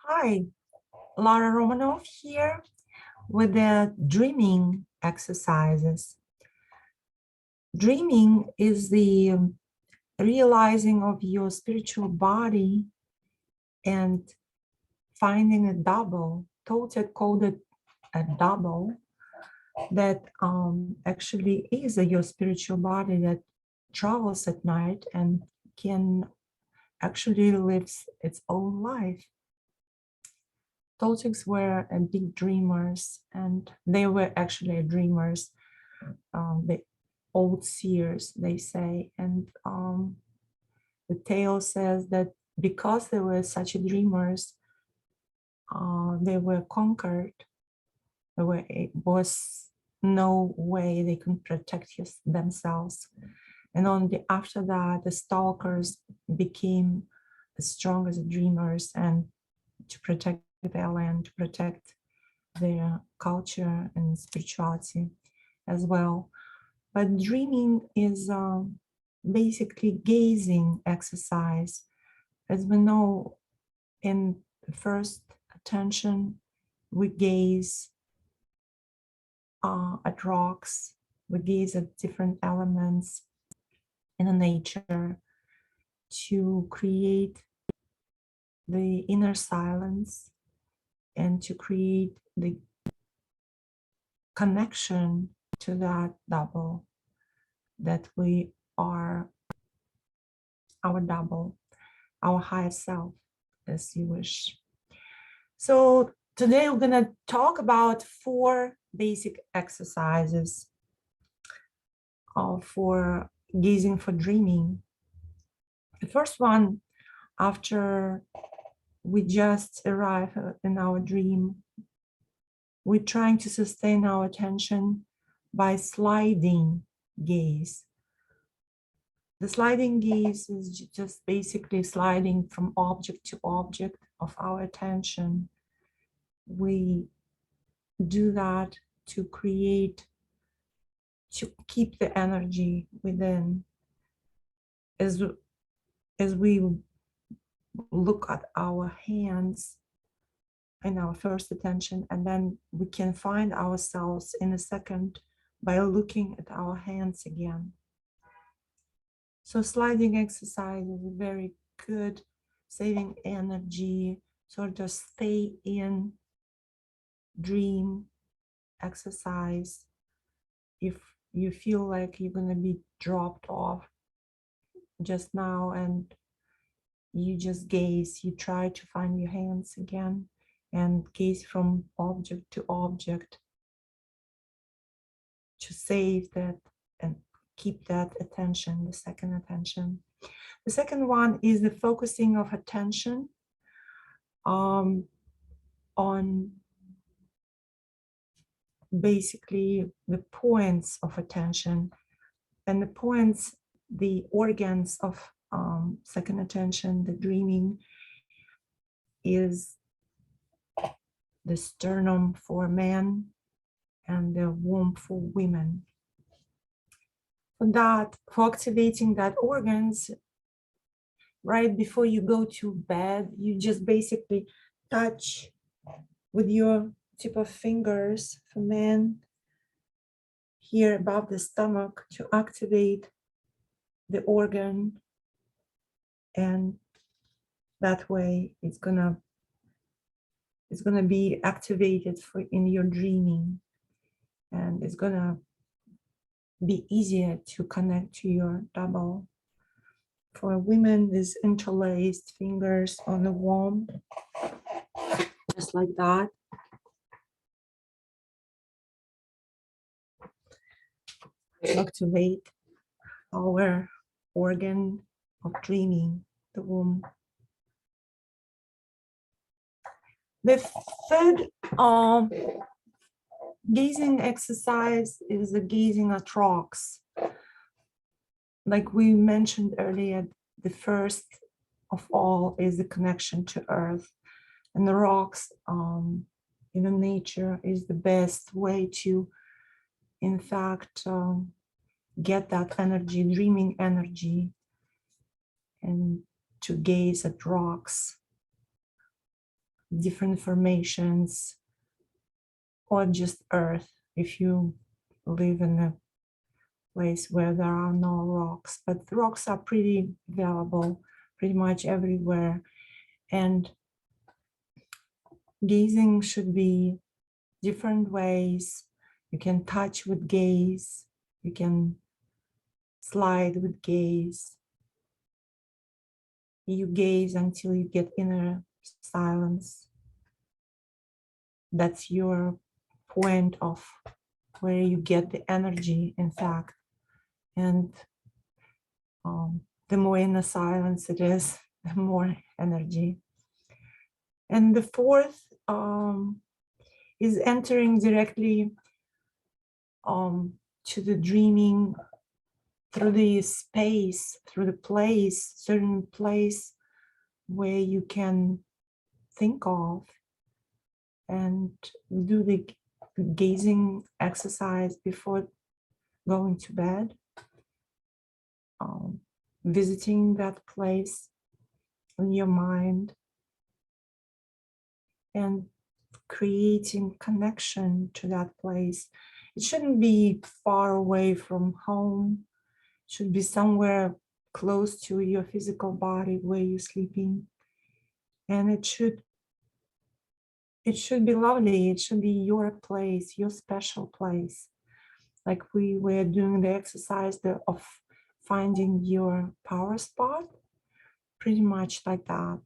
Hi, Laura Romanov here with the dreaming exercises. Dreaming is the realizing of your spiritual body and finding a double. Toltec called it a double that actually is your spiritual body that travels at night and can actually live its own life. Toltecs were big dreamers, and they were actually dreamers, the old seers, they say. And the tale says that because they were such dreamers, they were conquered. Was no way they could protect themselves. And only after that, the stalkers became as strong as dreamers and to protect their land, to protect their culture and spirituality as well. But dreaming is basically gazing exercise. As we know, in the first attention, we gaze at rocks, we gaze at different elements in the nature to create the inner silence and to create the connection to that double, that we are our double, our higher self, as you wish. So today we're going to talk about 4 basic exercises for gazing for dreaming. The first one, after we just arrive in our dream, we're trying to sustain our attention by sliding gaze. The sliding gaze is just basically sliding from object to object of our attention. We do that to keep the energy within. As we look at our hands in our first attention, and then we can find ourselves in a second by looking at our hands again. So sliding exercise is very good, saving energy, sort of stay in dream exercise. If you feel like you're going to be dropped off just now and you just gaze, you try to find your hands again and gaze from object to object to save that and keep that attention, the second attention. The second one is the focusing of attention on basically the points of attention. And the points, the organs of second attention, the dreaming, is the sternum for men and the womb for women. For activating that organs, right before you go to bed, you just basically touch with your tip of fingers for men here above the stomach to activate the organ, and that way it's gonna be activated in your dreaming, and it's gonna be easier to connect to your double. For women, these interlaced fingers on the womb, just like that. Activate our organ of dreaming, the womb. The third gazing exercise is the gazing at rocks. Like we mentioned earlier, the first of all is the connection to earth, and the rocks in nature is the best way to, in fact, get that energy, dreaming energy, and to gaze at rocks. different formations, or just earth if you live in a place where there are no rocks. But rocks are pretty available pretty much everywhere. And gazing should be different ways. You can touch with gaze, you can slide with gaze. You gaze until you get inner silence. That's your point of where you get the energy, in fact. And the more inner silence it is, the more energy. And the fourth is entering directly to the dreaming through the space, through the place, certain place where you can think of and do the gazing exercise before going to bed, visiting that place in your mind and creating connection to that place. It shouldn't be far away from home. It should be somewhere close to your physical body where you're sleeping. And it should be lovely. It should be your place, your special place. Like we were doing the exercise of finding your power spot, pretty much like that.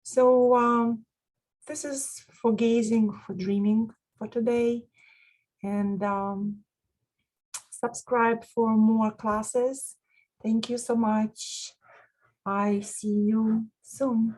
So this is for gazing, for dreaming for today. And subscribe for more classes. Thank you so much. I see you soon.